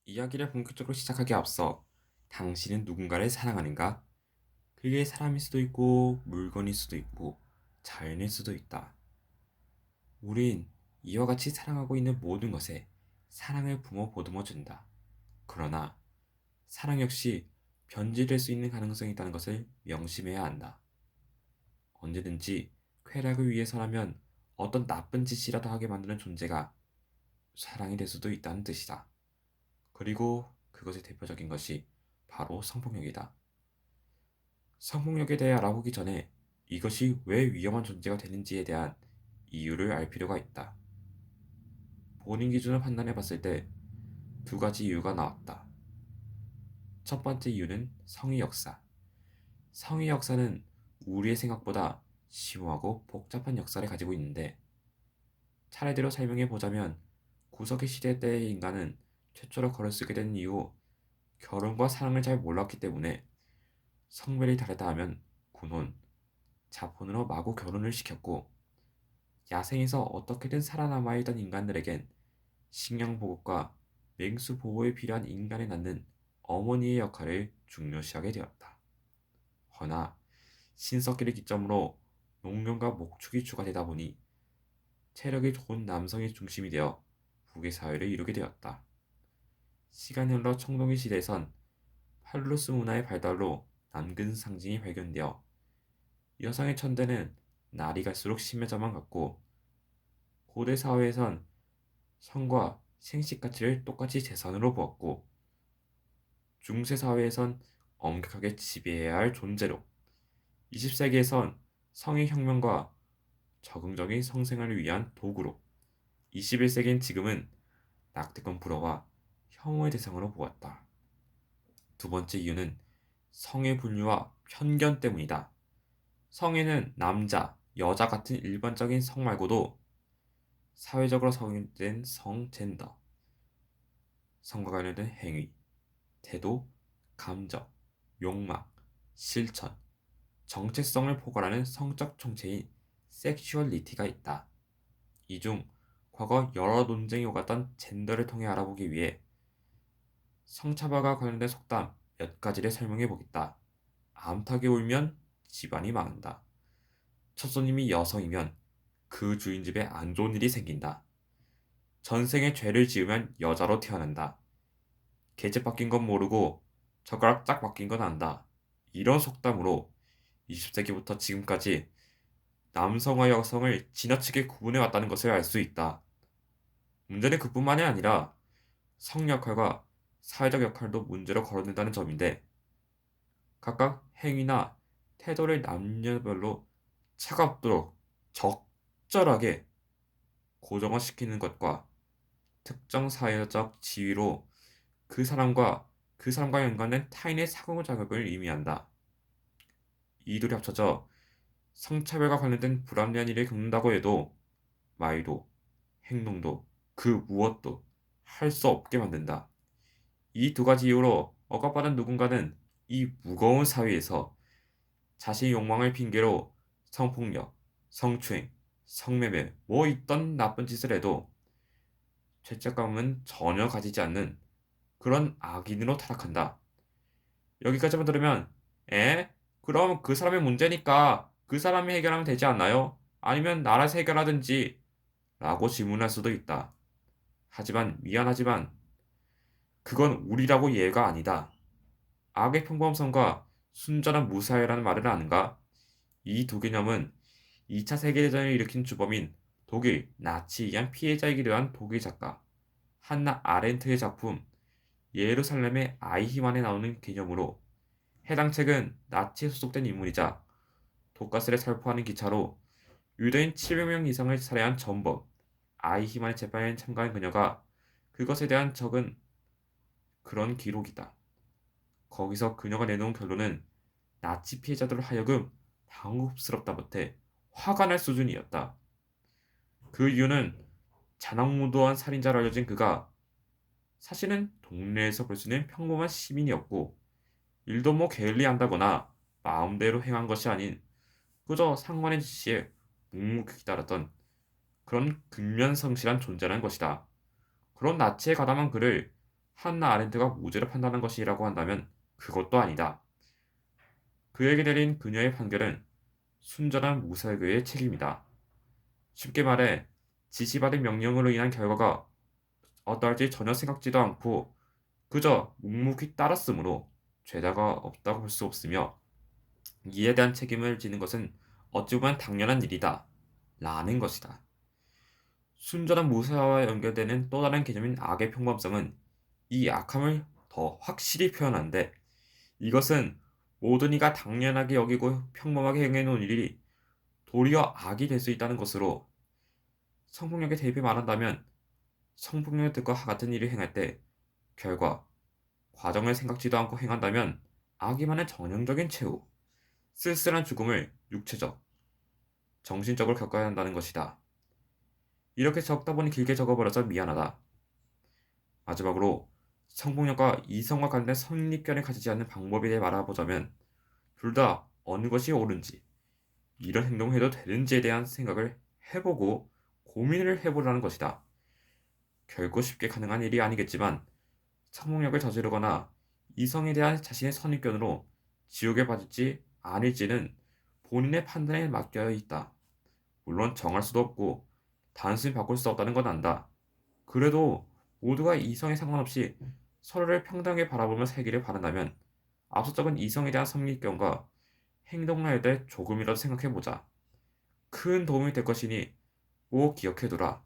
이야기를 본격적으로 시작하기에 앞서 당신은 누군가를 사랑하는가? 그게 사람일 수도 있고 물건일 수도 있고 자연일 수도 있다. 우린 이와 같이 사랑하고 있는 모든 것에 사랑을 부어 보듬어 준다. 그러나 사랑 역시 변질될 수 있는 가능성이 있다는 것을 명심해야 한다. 언제든지 쾌락을 위해서라면 어떤 나쁜 짓이라도 하게 만드는 존재가 사랑이 될 수도 있다는 뜻이다. 그리고 그것의 대표적인 것이 바로 성폭력이다. 성폭력에 대해 알아보기 전에 이것이 왜 위험한 존재가 되는지에 대한 이유를 알 필요가 있다. 본인 기준으로 판단해 봤을 때 두 가지 이유가 나왔다. 첫 번째 이유는 성의 역사. 성의 역사는 우리의 생각보다 심오하고 복잡한 역사를 가지고 있는데, 차례대로 설명해 보자면 구석기 시대 때의 인간은 최초로 글을 쓰게 된 이후 결혼과 사랑을 잘 몰랐기 때문에 성별이 다르다 하면 군혼, 자폰으로 마구 결혼을 시켰고, 야생에서 어떻게든 살아남아야 했던 인간들에겐 식량 보급과 맹수 보호에 필요한 인간을 낳는 어머니의 역할을 중요시하게 되었다. 허나 신석기를 기점으로 농경과 목축이 추가되다 보니 체력이 좋은 남성이 중심이 되어 북의 사회를 이루게 되었다. 시간이 흘러 청동기 시대에선 팔루스 문화의 발달로 남근 상징이 발견되어 여성의 천대는 날이 갈수록 심해져만 갔고, 고대 사회에선 성과 생식 가치를 똑같이 재산으로 보았고, 중세 사회에선 엄격하게 지배해야 할 존재로, 20세기에선 성의 혁명과 적응적인 성생활을 위한 도구로, 21세기인 지금은 낙태권 불허와 혐오의 대상으로 보았다. 두 번째 이유는 성의 분류와 편견 때문이다. 성에는 남자, 여자 같은 일반적인 성 말고도 사회적으로 성인된 성 젠더, 성과 관련된 행위, 태도, 감정, 욕망, 실천, 정체성을 포괄하는 성적 총체인 섹슈얼리티가 있다. 이 중 과거 여러 논쟁이 오갔던 젠더를 통해 알아보기 위해 성차별과 관련된 속담 몇 가지를 설명해 보겠다. 암탉이 울면 집안이 망한다. 첫 손님이 여성이면 그 주인 집에 안 좋은 일이 생긴다. 전생에 죄를 지으면 여자로 태어난다. 계집 바뀐 건 모르고 젓가락 짝 바뀐 건 안다. 이런 속담으로 20세기부터 지금까지 남성과 여성을 지나치게 구분해 왔다는 것을 알 수 있다. 문제는 그뿐만이 아니라 성 역할과 사회적 역할도 문제로 거론된다는 점인데, 각각 행위나 태도를 남녀별로 차갑도록 적절하게 고정화시키는 것과 특정 사회적 지위로 그 사람과 연관된 타인의 사고자격을 의미한다. 이 둘이 합쳐져 성차별과 관련된 불합리한 일을 겪는다고 해도 말도, 행동도, 그 무엇도 할 수 없게 만든다. 이 두 가지 이유로 억압받은 누군가는 이 무거운 사회에서 자신의 욕망을 핑계로 성폭력, 성추행, 성매매, 뭐 있던 나쁜 짓을 해도 죄책감은 전혀 가지지 않는 그런 악인으로 타락한다. 여기까지만 들으면, 에? 그럼 그 사람의 문제니까 그 사람이 해결하면 되지 않나요? 아니면 나라에서 해결하든지 라고 질문할 수도 있다. 하지만 미안하지만 그건 우리라고 예가 아니다. 악의 평범성과 순전한 무사회라는 말을 아는가? 이 두 개념은 2차 세계대전을 일으킨 주범인 독일 나치에 의한 피해자이기도 한 독일 작가 한나 아렌트의 작품 예루살렘의 아이히만에 나오는 개념으로, 해당 책은 나치에 소속된 인물이자 독가스를 살포하는 기차로 유대인 700명 이상을 살해한 전범 아이히만의 재판에 참가한 그녀가 그것에 대한 적은 그런 기록이다. 거기서 그녀가 내놓은 결론은 나치 피해자들로 하여금 당혹스럽다 못해 화가 날 수준이었다. 그 이유는 자랑무도한 살인자로 알려진 그가 사실은 동네에서 볼 수 있는 평범한 시민이었고, 일도 뭐 게을리한다거나 마음대로 행한 것이 아닌 그저 상관의 지시에 묵묵히 따랐던 그런 근면성실한 존재라는 것이다. 그런 나치에 가담한 그를 한나 아렌트가 무죄를 판단한 것이라고 한다면 그것도 아니다. 그에게 내린 그녀의 판결은 순전한 무사고의 책임이다. 쉽게 말해 지시받은 명령으로 인한 결과가 어떠할지 전혀 생각지도 않고 그저 묵묵히 따랐으므로 죄다가 없다고 볼 수 없으며 이에 대한 책임을 지는 것은 어찌 보면 당연한 일이다. 라는 것이다. 순전한 무사와 연결되는 또 다른 개념인 악의 평범성은 이 악함을 더 확실히 표현하는데 이것은 모든 이가 당연하게 여기고 평범하게 행해놓은 일이 도리어 악이 될 수 있다는 것으로 성폭력에 대입해 말한다면 성폭력과 같은 일을 행할 때 결과, 과정을 생각지도 않고 행한다면 악이만의 전형적인 최후, 쓸쓸한 죽음을 육체적, 정신적으로 겪어야 한다는 것이다. 이렇게 적다 보니 길게 적어버려서 미안하다. 마지막으로 성폭력과 이성과 관련된 선입견을 가지지 않는 방법에 대해 말해보자면 둘 다 어느 것이 옳은지 이런 행동을 해도 되는지에 대한 생각을 해보고 고민을 해보라는 것이다. 결코 쉽게 가능한 일이 아니겠지만 성폭력을 저지르거나 이성에 대한 자신의 선입견으로 지옥에 빠질지 아닐지는 본인의 판단에 맡겨 있다. 물론 정할 수도 없고 단순히 바꿀 수 없다는 건 안다. 그래도 모두가 이성에 상관없이 서로를 평등하게 바라보며 살기를 바란다면 앞서 적은 이성에 대한 선입견과 행동을 할 때 조금이라도 생각해보자. 큰 도움이 될 것이니 꼭 기억해두라.